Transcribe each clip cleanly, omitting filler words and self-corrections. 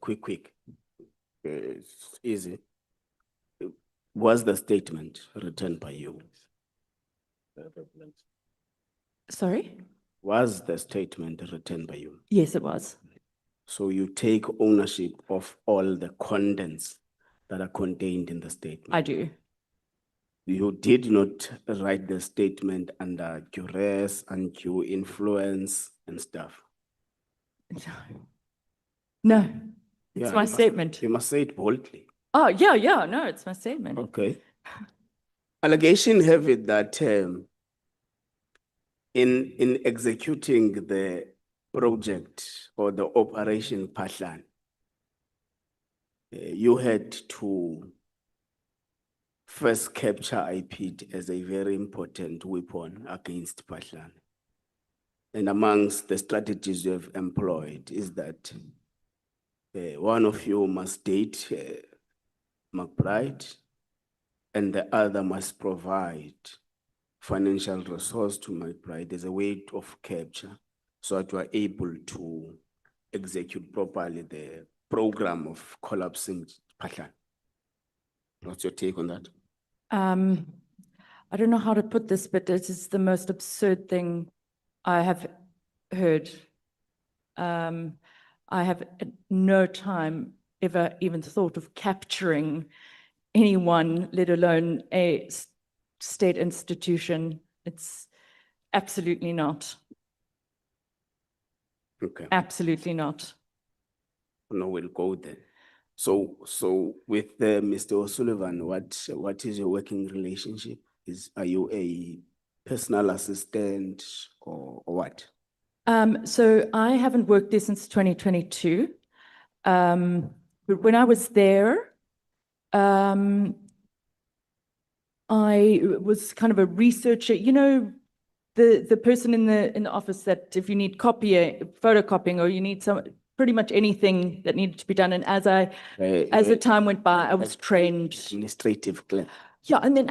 Quick. It's easy. Was the statement written by you? Sorry? Was the statement written by you? Yes, it was. So you take ownership of all the contents that are contained in the statement? I do. You did not write the statement under duress, undue influence and stuff? No, it's Yeah, my statement. You must say it boldly. Oh, yeah, no, it's my statement. Okay. Allegation have it that in executing the project or the operation Patlan, you had to first capture IP as a very important weapon against Patlan. And amongst the strategies you have employed is that one of you must date McBride and the other must provide financial resource to McBride as a way of capture so that you are able to execute properly the program of collapsing Patlan. What's your take on that? I don't know how to put this, but it is the most absurd thing I have heard. I have at no time ever even thought of capturing anyone, let alone a state institution. It's absolutely not. Okay. Absolutely not. No, we'll go there. So with Mr. O'Sullivan, what is your working relationship? Are you a personal assistant or what? So I haven't worked there since 2022. But when I was there, I was kind of a researcher. You know, the person in the office that if you need photocopying, or you need pretty much anything that needed to be done. And as the time went by, I was trained. Administrative clerk. Yeah, and then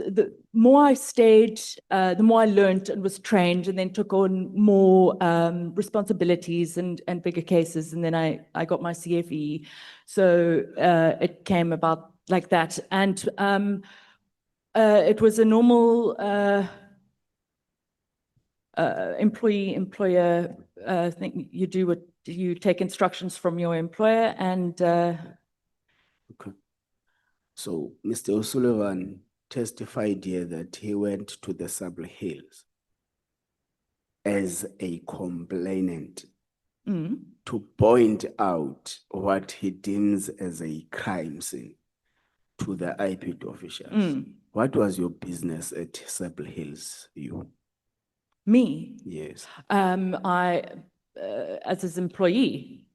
the more I stayed, the more I learned and was trained, and then took on more responsibilities and bigger cases, and then I got my CFE. So it came about like that, and it was a normal employer thing. You do what you take instructions from your employer, and okay. So Mr. O'Sullivan testified here that he went to the Sable Hills as a complainant to point out what he deems as a crime scene to the IP officials. What was your business at Sable Hills, you? Me? Yes. I, as his employee,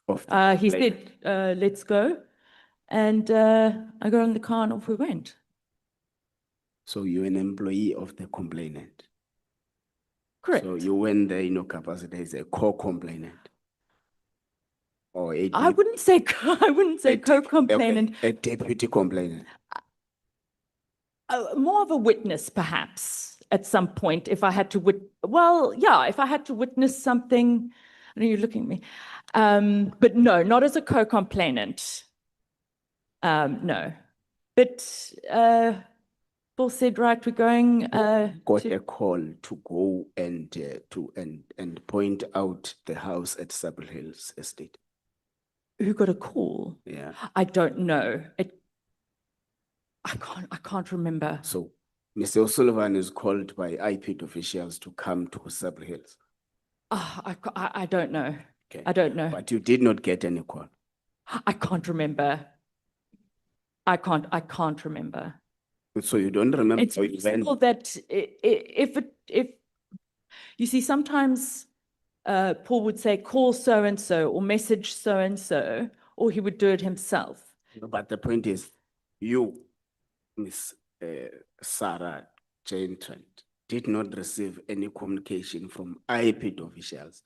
he said, let's go. And I got in the car and off we went. So you're an employee of the complainant? Correct. So you went there in your capacity as a co-complainant? Or I wouldn't say co-complainant. A deputy complainant? More of a witness, perhaps, at some point, if I had to if I had to witness something. I know you're looking at me. But no, not as a co-complainant. No. But Paul said, right, we're going got a call to go and point out the house at Sable Hills Estate. Who got a call? Yeah. I don't know. I can't remember. So Mr. O'Sullivan is called by IP officials to come to Sable Hills. I don't know. Okay. I don't know. But you did not get any call. I can't remember. I can't remember. So you don't remember? It's possible that if you see, sometimes Paul would say, call so-and-so or message so-and-so, or he would do it himself. But the point is, you, Miss Sarah Jane Trent, did not receive any communication from IP officials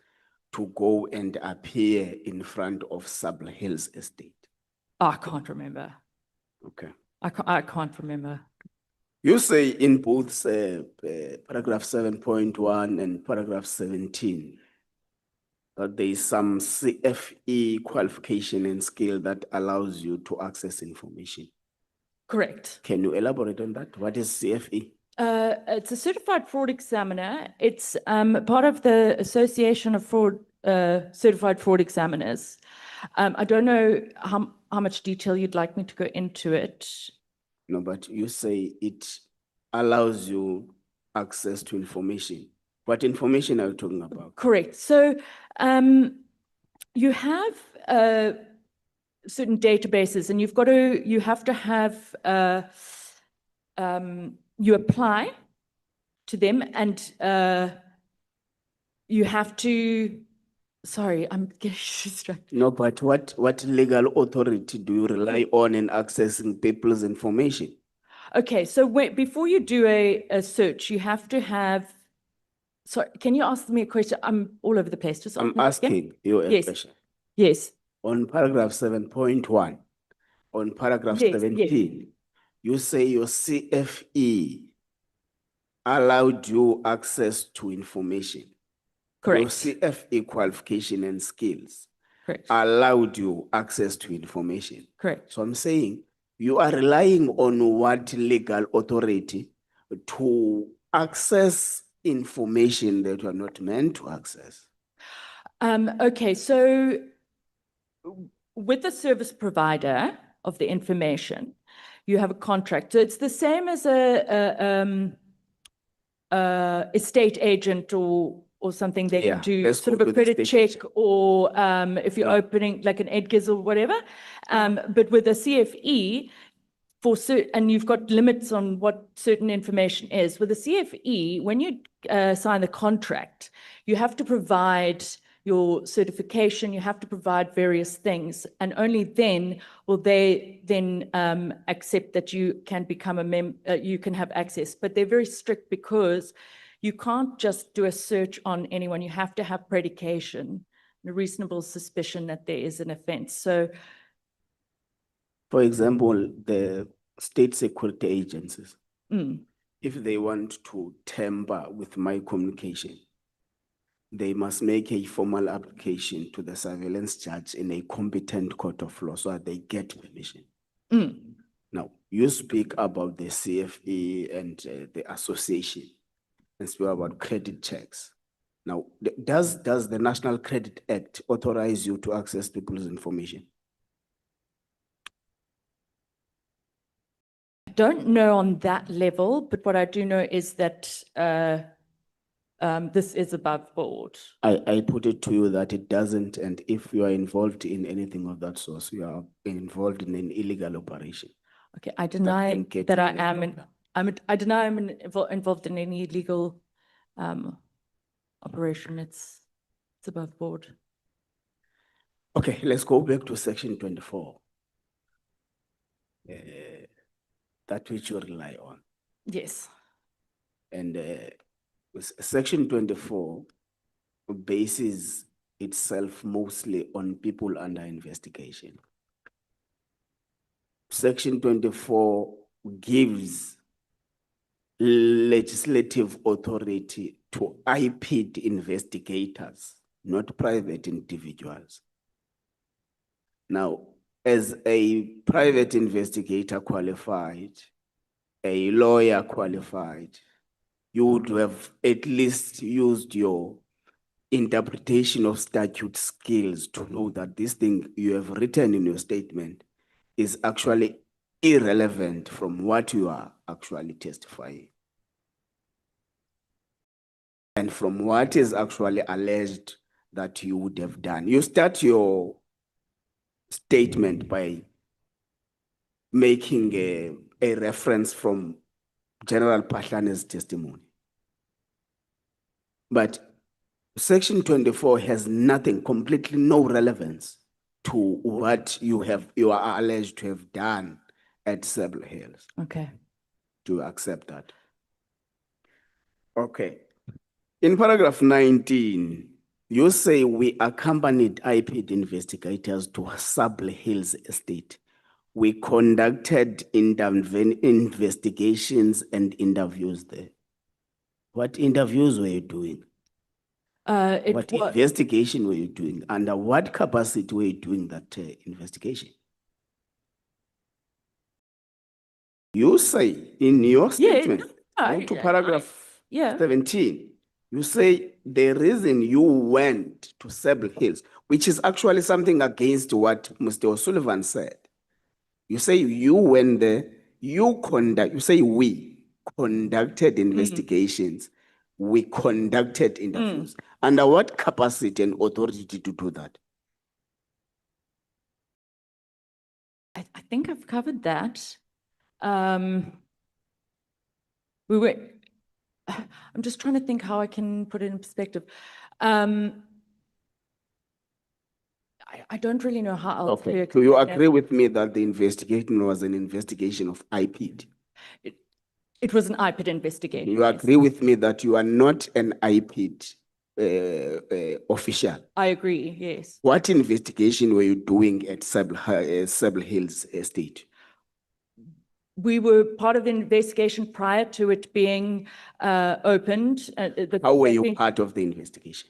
to go and appear in front of Sable Hills Estate. I can't remember. Okay. I can't remember. You say in both paragraph 7.1 and paragraph 17 that there is some CFE qualification and skill that allows you to access information. Correct. Can you elaborate on that? What is CFE? It's a certified fraud examiner. It's part of the Association of Certified Fraud Examiners. I don't know how much detail you'd like me to go into it. No, but you say it allows you access to information. What information are you talking about? Correct. So you have certain databases, and you have to have you apply to them, and you have to. Sorry, I'm getting distracted. No, but what legal authority do you rely on in accessing people's information? Okay, so before you do a search, you have to have. Sorry, can you ask me a question? I'm all over the place. Just I'm ask me again. asking you a Yes. question. Yes. On paragraph 7.1, on paragraph Yes, 17, you say your CFE allowed you access to information. Your Correct. CFE qualification and skills Correct. allowed you access to information. Correct. So I'm saying you are relying on what legal authority to access information that you are not meant to access? Okay, so with the service provider of the information, you have a contract. So it's the same as a estate agent or something. They Yeah, can do let's sort go of a to the credit estate check, or if you're Yeah. opening like an Edgar's or whatever. But with a CFE, and you've got limits on what certain information is. With a CFE, when you sign the contract, you have to provide your certification, you have to provide various things, and only then will they then accept that you can become you can have access. But they're very strict because you can't just do a search on anyone. You have to have predication, a reasonable suspicion that there is an offense. So For example, the state security agencies, mm, if they want to tamper with my communication, they must make a formal application to the surveillance judge in a competent court of law so that they get permission. mm. Now, you speak about the CFE and the association and speak about credit checks. Now, does the National Credit Act authorize you to access people's information? I don't know on that level, but what I do know is that this is above board. I put it to you that it doesn't, and if you are involved in anything of that sort, you are involved in an illegal operation. Okay, I deny can get that I you am. I deny I'm involved in any illegal operation. It's above board. Okay, let's go back to section 24. That which you rely on. Yes. And section 24 bases itself mostly on people under investigation. Section 24 gives legislative authority to IP'd investigators, not private individuals. Now, as a private investigator qualified, a lawyer qualified, you would have at least used your interpretation of statute skills to know that this thing you have written in your statement is actually irrelevant from what you are actually testifying. And from what is actually alleged that you would have done. You start your statement by making a reference from General Pahlane's testimony. But section 24 has nothing, completely no relevance to what you are alleged to have done at Sable Hills. Okay. Do you accept that? Okay. In paragraph 19, you say we accompanied IP'd investigators to Sable Hills estate. We conducted investigations and interviews there. What interviews were you doing? What investigation were you doing? Under what capacity were you doing that investigation? You say in your statement, go to paragraph 17, you say the reason you went to Sable Hills, which is actually something against what Mr. O'Sullivan said. You say you went there, you say we conducted investigations, we conducted interviews. Under what capacity and authority to do that? I think I've covered that. I'm just trying to think how I can put it in perspective. I don't really know how else to Do you agree with me that the investigation was an investigation of IPID? It was an IPID investigation. You agree with me that you are not an IPID official? I agree, yes. What investigation were you doing at Sable Hills Estate? We were part of the investigation prior to it being opened. How were you part of the investigation?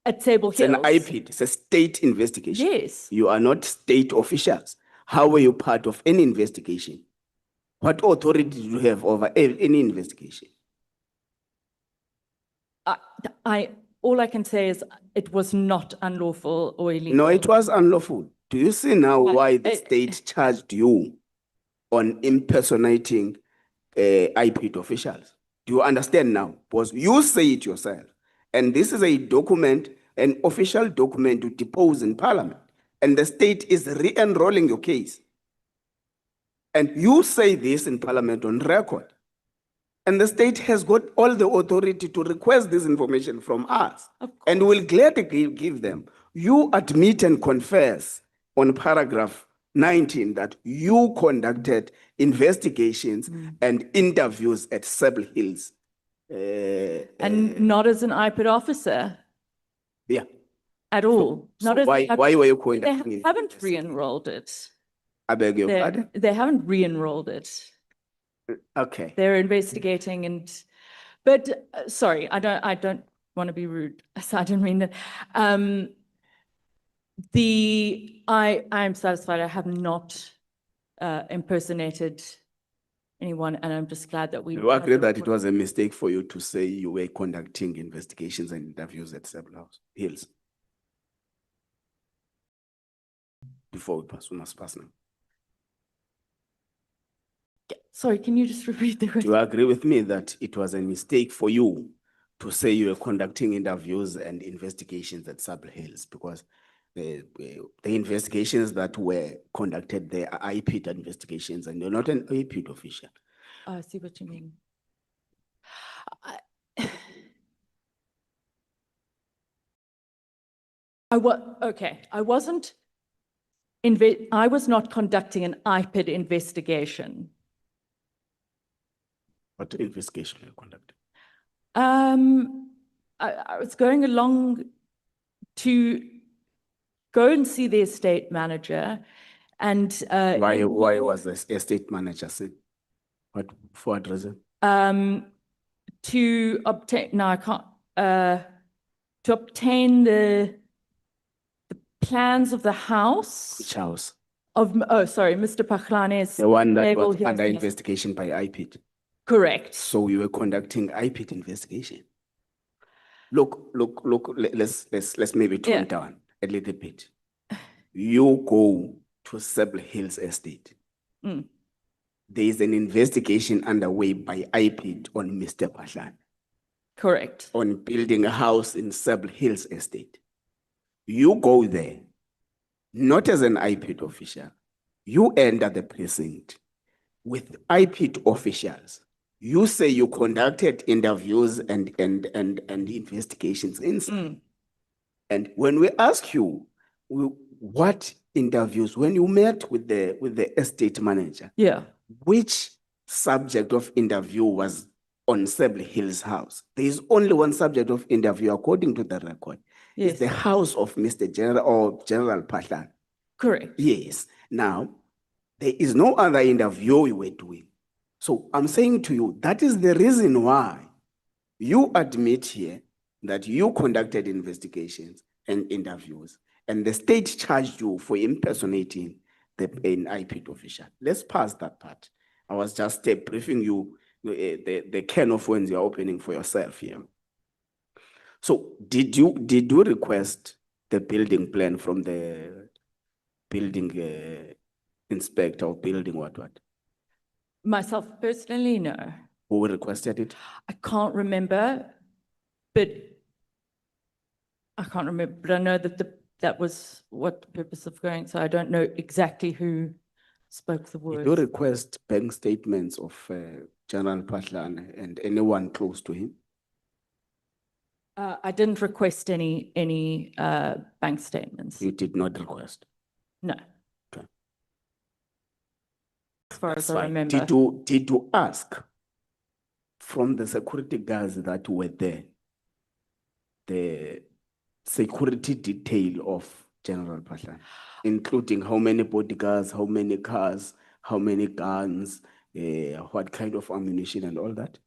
At Sable Hills. It's an IPID, it's a state investigation. Yes. You are not state officials. How were you part of any investigation? What authority do you have over any investigation? All I can say is it was not unlawful or illegal. No, it was unlawful. Do you see now why the state charged you on impersonating IPID officials? Do you understand now? Because you say it yourself. And this is a document, an official document to depose in Parliament. And the state is re-enrolling your case. And you say this in Parliament on record. And the state has got all the authority to request this information from us. And will gladly give them. You admit and confess on paragraph 19 that you conducted investigations and interviews at Sable Hills. And not as an IPID officer. Yeah. At all. Why were you conducting They haven't re-enrolled it. I beg your pardon? They haven't re-enrolled it. Okay. They're investigating but sorry, I don't want to be rude. So I didn't mean that. I'm satisfied I have not impersonated anyone, and I'm just glad that we. You agree that it was a mistake for you to say you were conducting investigations and interviews at Sable Hills? Before we pass, we must pass now. Sorry, can you just repeat the question? Do you agree with me that it was a mistake for you to say you were conducting interviews and investigations at Sable Hills? Because the investigations that were conducted there are IPID investigations, and you're not an IPID official. I see what you mean. I was not conducting an IPID investigation. What investigation were you conducting? I was going along to go and see the estate manager, and why was the estate manager sent? For what reason? To obtain. No, I can't. To obtain the plans of the house. Which house? Sorry, Mr. Pachlane's. The one that was under investigation by IPID. Correct. So you were conducting IPID investigation. Look, let's maybe tone down a little bit. You go to Sable Hills Estate. There is an investigation underway by IPID on Mr. Pachlane. Correct. On building a house in Sable Hills Estate. You go there, not as an IPID official. You enter the precinct with IPID officials. You say you conducted interviews and investigations inside. And when we ask you what interviews, when you met with the estate manager, which subject of interview was on Sable Hills house? There is only one subject of interview according to the record. It's the house of Mr. General or General Pachlane. Correct. Yes. Now, there is no other interview we were doing. So I'm saying to you, that is the reason why you admit here that you conducted investigations and interviews, and the state charged you for impersonating an IPID official. Let's pass that part. I was just briefing you the can of worms you're opening for yourself here. So did you request the building plan from the building inspector or building what? Myself personally, no. Who requested it? I can't remember, but I can't remember, but I know that that was what the purpose of going, so I don't know exactly who spoke the words. Did you request bank statements of General Patlan and anyone close to him? I didn't request any bank statements. You did not request? No. Okay. As far as That's I fine. remember. Did you ask from the security guards that were there, the security detail of General Patlan, including how many bodyguards, how many cars, how many guns, what kind of ammunition and all that?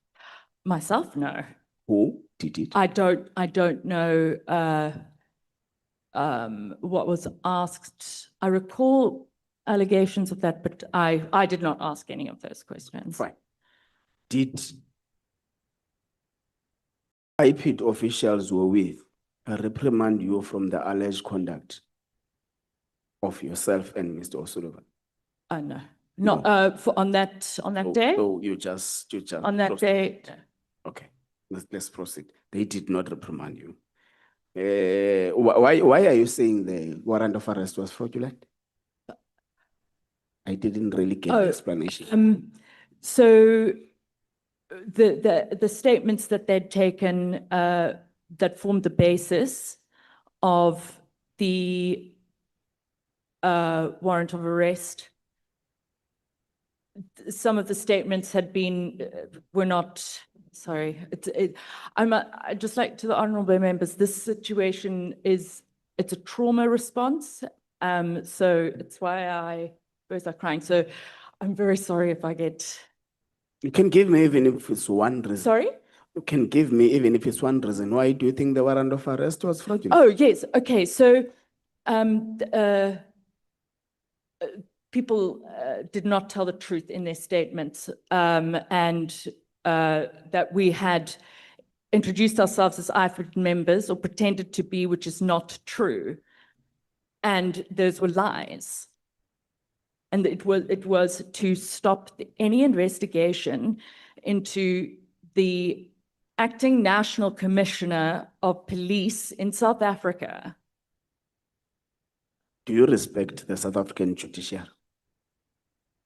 Myself, no. Who did it? I don't know what was asked. I recall allegations of that, but I did not ask any of those questions. Fine. Did IPID officials were with reprimand you from the alleged conduct of yourself and Mr. O'Sullivan? No, not on that day. So you just On that day. Okay, let's proceed. They did not reprimand you. Why are you saying the warrant of arrest was fraudulent? I didn't really get the explanation. So the statements that they'd taken that formed the basis of the warrant of arrest, some of the statements had been were not. Sorry, I'd just like to the honourable members, this situation it's a trauma response. So it's why both are crying. So I'm very sorry if I get. You can give me even if it's one reason. Sorry? You can give me even if it's one reason. Why do you think the warrant of arrest was fraudulent? Oh, yes. Okay. So people did not tell the truth in their statements, and that we had introduced ourselves as IFRID members or pretended to be, which is not true. And those were lies. And it was to stop any investigation into the acting National Commissioner of Police in South Africa. Do you respect the South African judiciary?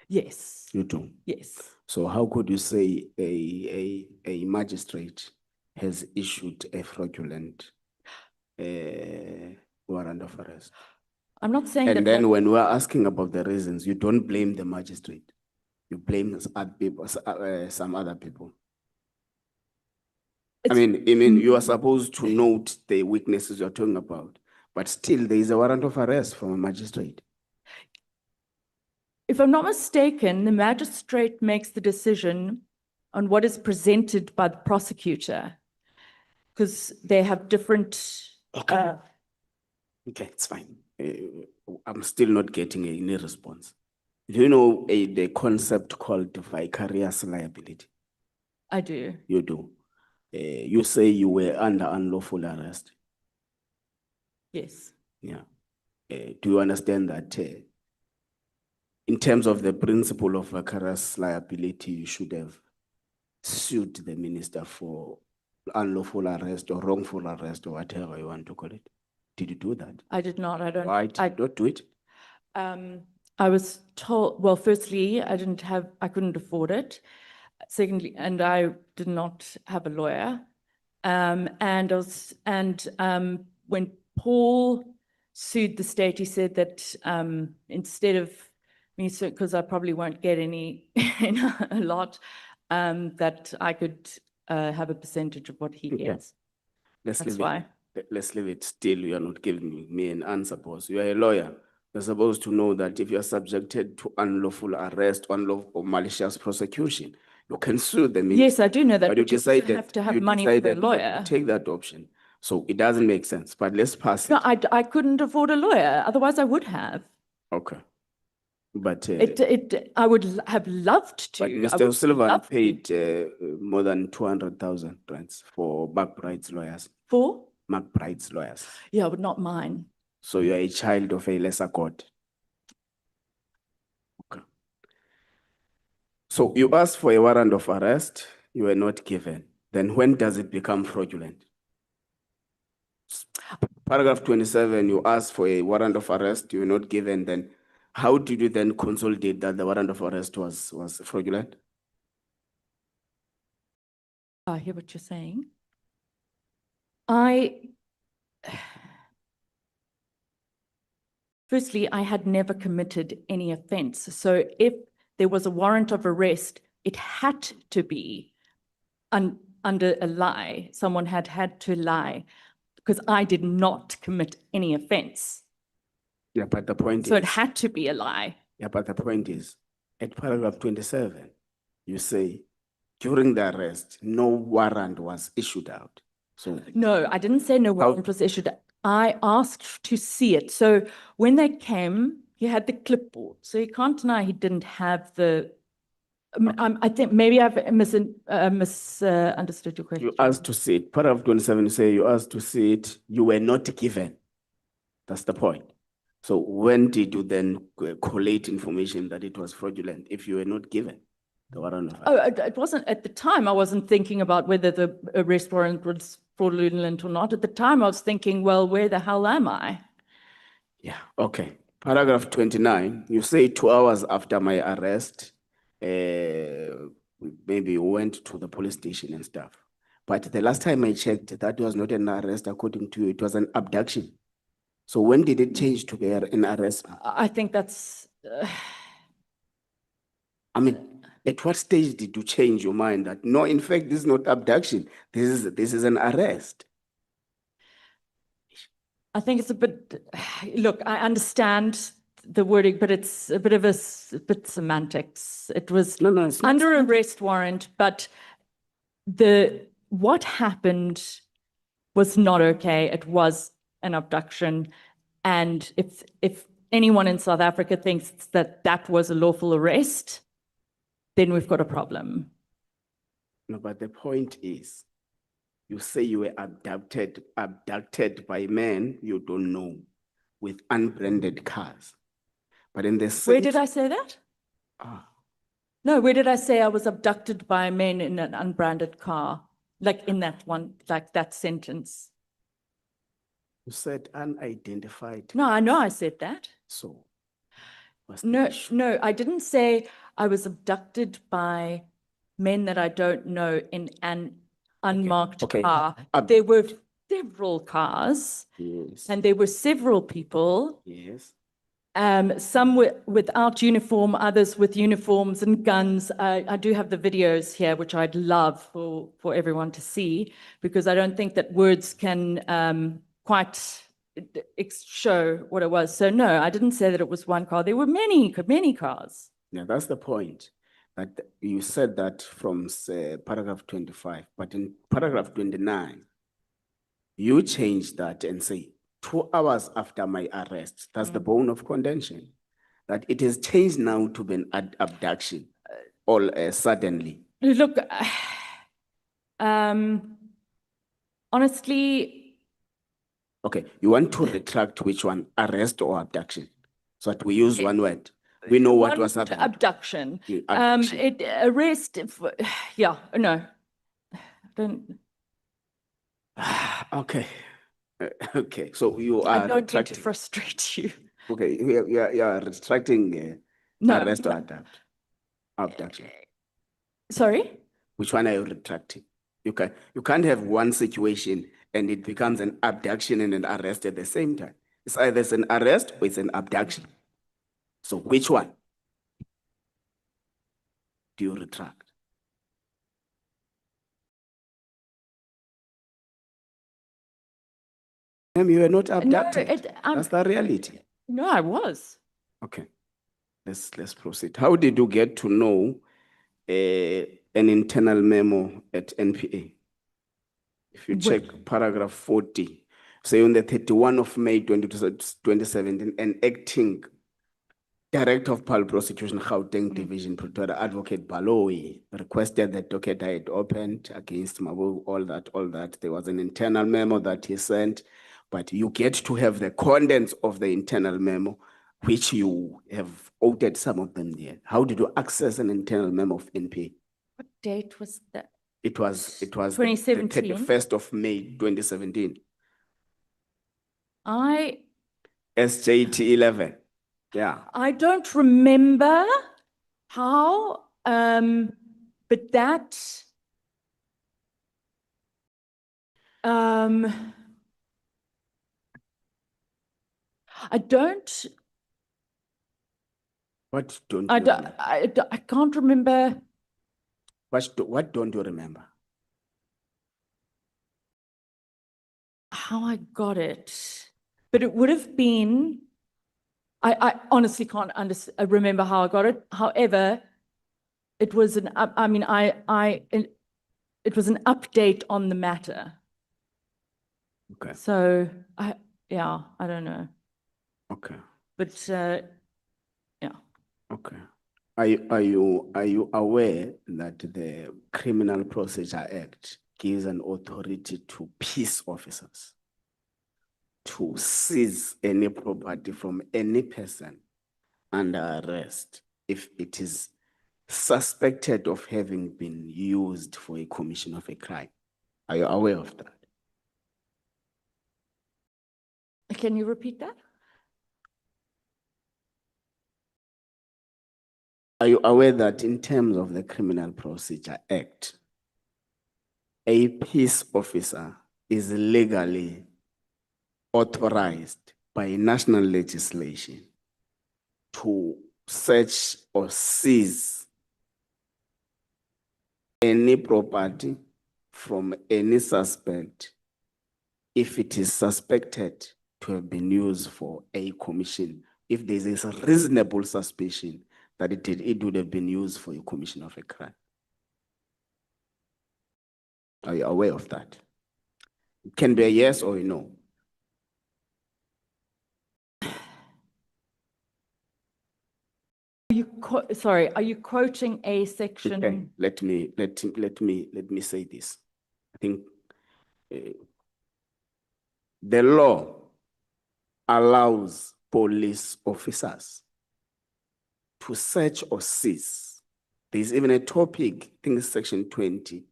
Yes. You do? Yes. So how could you say a magistrate has issued a fraudulent warrant of arrest? I'm not saying that. And then when we're asking about the reasons, you don't blame the magistrate. You blame some other people. I mean, you are supposed to note the weaknesses you're talking about, but still there is a warrant of arrest from a magistrate. If I'm not mistaken, the magistrate makes the decision on what is presented by the prosecutor, because they have different. Okay, it's fine. I'm still not getting any response. Do you know the concept called vicarious liability? I do. You do. You say you were under unlawful arrest. Yes. Yeah. Do you understand that in terms of the principle of vicarious liability, you should have sued the minister for unlawful arrest or wrongful arrest or whatever you want to call it? Did you do that? I did not. I don't. Why did you not do it? I was told, well, firstly, I couldn't afford it. Secondly, and I did not have a lawyer. And when Paul sued the state, he said that instead of me, because I probably won't get a lot, that I could have a percentage of what he gets. That's why. Let's leave it still. You are not giving me an answer, boss. You are a lawyer. You're supposed to know that if you are subjected to unlawful arrest, unlawful or malicious prosecution, you can sue the minister. Yes, I do know that, but you decided, have to have money for the lawyer. Take that option. So it doesn't make sense, but let's pass it. No, I couldn't afford a lawyer, otherwise I would have. Okay. But, I would have loved to. but I Mr. would O'Sullivan love to. paid more than 200,000 rands for McBride's lawyers. For? McBride's lawyers. Yeah, but not mine. So you are a child of a lesser god. Okay. So you asked for a warrant of arrest, you were not given. Then when does it become fraudulent? Paragraph 27, you asked for a warrant of arrest, you were not given. Then how did you then consolidate that the warrant of arrest was fraudulent? I hear what you're saying. Firstly, I had never committed any offense. So if there was a warrant of arrest, it had to be under a lie. Someone had to lie because I did not commit any offense. Yeah, but the point So is. it had to be a lie. Yeah, but the point is, at paragraph 27, you say, during the arrest, no warrant was issued out. So No, I didn't say no warrant was issued. I asked to see it. So when they came, he had the clipboard. So you can't deny he didn't have the. I think maybe I've misunderstood your question. you asked to see it. Paragraph 27, you say you asked to see it. You were not given. That's the point. So when did you then collate information that it was fraudulent if you were not given the warrant of arrest? Oh, it wasn't at the time. I wasn't thinking about whether the arrest warrant was fraudulent or not. At the time, I was thinking, well, where the hell am I? Yeah, okay. Paragraph 29, you say 2 hours after my arrest, maybe you went to the police station and stuff. But the last time I checked, that was not an arrest according to you, it was an abduction. So when did it change to be an arrest? I think that's. I mean, at what stage did you change your mind that, no, in fact, this is not abduction, this is an arrest? I think it's a bit, look, I understand the wording, but it's a bit of bit semantics. It was No, it's not. under arrest warrant, but what happened was not okay. It was an abduction. And if anyone in South Africa thinks that that was a lawful arrest, then we've got a problem. No, but the point is, you say you were abducted by men you don't know with unbranded cars. But in the same. Where did I say that? No, where did I say I was abducted by men in an unbranded car? Like in that one, like that sentence. You said unidentified. No, I know I said that. So. No, I didn't say I was abducted by men that I don't know in an unmarked car. There were several cars. Yes. And there were several people. Yes. Some without uniform, others with uniforms and guns. I do have the videos here, which I'd love for everyone to see, because I don't think that words can quite show what it was. So no, I didn't say that it was one car. There were many cars. Yeah, that's the point. That you said that from paragraph 25, but in paragraph 29, you changed that and say 2 hours after my arrest. That's the bone of contention. That it has changed now to be an abduction, all suddenly. Look, honestly. Okay, you want to retract which one, arrest or abduction? So that we use one word. We know what was happening. Abduction. Arrest. Yeah, no. Don't. Okay. Okay, so you are. I don't mean to frustrate you. Okay, you are retracting arrest or abduction. Sorry? Which one are you retracting? You can't have one situation and it becomes an abduction and an arrest at the same time. It's either an arrest or it's an abduction. So which one do you retract? You were not abducted. No, that's the reality. No, I was. Okay, let's proceed. How did you get to know an internal memo at NPA? If you check paragraph 40, say on the 31 of May 2017, an acting Director of Public Prosecution, Gauteng Division, Pretoria, Advocate Baloyi, requested that docket I had opened against Mabu, all that. There was an internal memo that he sent, but you get to have the contents of the internal memo, which you have quoted some of them there. How did you access an internal memo of NP? What date was that? It was 2017. The 31st of May, 2017. SJT 11. Yeah. I don't remember how, but that, I don't, What don't you remember? I can't remember. What don't you remember? How I got it, but it would have been, I honestly can't remember how I got it. However, it was it was an update on the matter. Okay. So I don't know. Okay. But yeah. Okay. Are you aware that the Criminal Procedure Act gives an authority to peace officers to seize any property from any person under arrest if it is suspected of having been used for a commission of a crime? Are you aware of that? Can you repeat that? Are you aware that in terms of the Criminal Procedure Act, a peace officer is legally authorized by national legislation to search or seize any property from any suspect if it is suspected to have been used for a commission, if there is a reasonable suspicion that it would have been used for a commission of a crime? Are you aware of that? It can be a yes or a no. Are you quoting a section? Okay, let me say this. I think the law allows police officers to search or seize. There's even a topic, I think it's section 20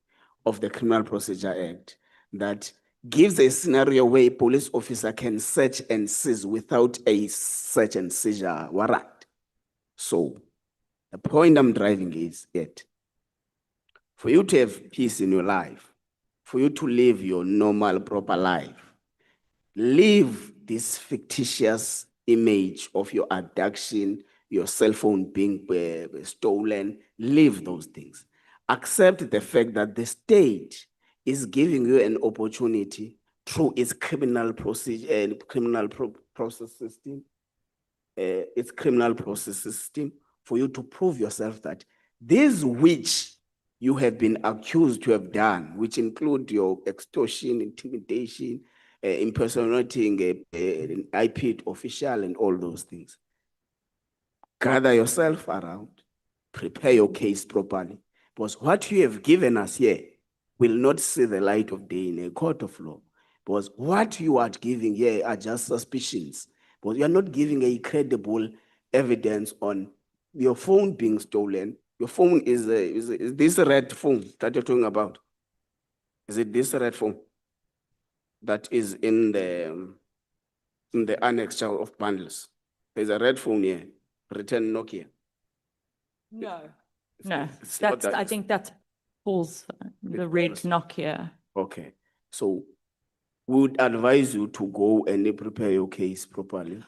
of the Criminal Procedure Act, that gives a scenario where a police officer can search and seize without a search and seizure warrant. So the point I'm driving is that for you to have peace in your life, for you to live your normal, proper life, leave this fictitious image of your abduction, your cell phone being stolen, leave those things. Accept the fact that the state is giving you an opportunity through its criminal procedure and process system, for you to prove yourself that this which you have been accused to have done, which include your extortion, intimidation, impersonating an IP official and all those things. Gather yourself around, prepare your case properly, because what you have given us here will not see the light of day in a court of law, because what you are giving here are just suspicions, because you are not giving a credible evidence on your phone being stolen. Your phone is this red phone that you're talking about? Is it this red phone that is in the annex of bundles? There's a red phone here, written Nokia. No, I think that's Paul's, the red Nokia. Okay, so we would advise you to go and prepare your case properly,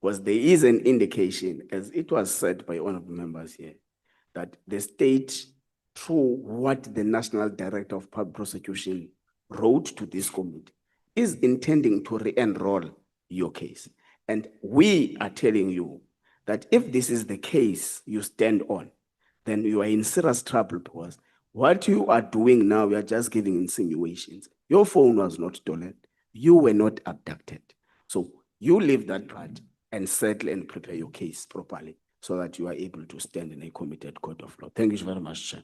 because there is an indication, as it was said by one of the members here, that the state, through what the National Director of Public Prosecution wrote to this committee, is intending to re-enroll your case. And we are telling you that if this is the case you stand on, then you are in serious trouble, because what you are doing now, you are just giving insinuations. Your phone was not stolen. You were not abducted. So you leave that part and settle and prepare your case properly so that you are able to stand in a committed court of law. Thank you very much, Chair.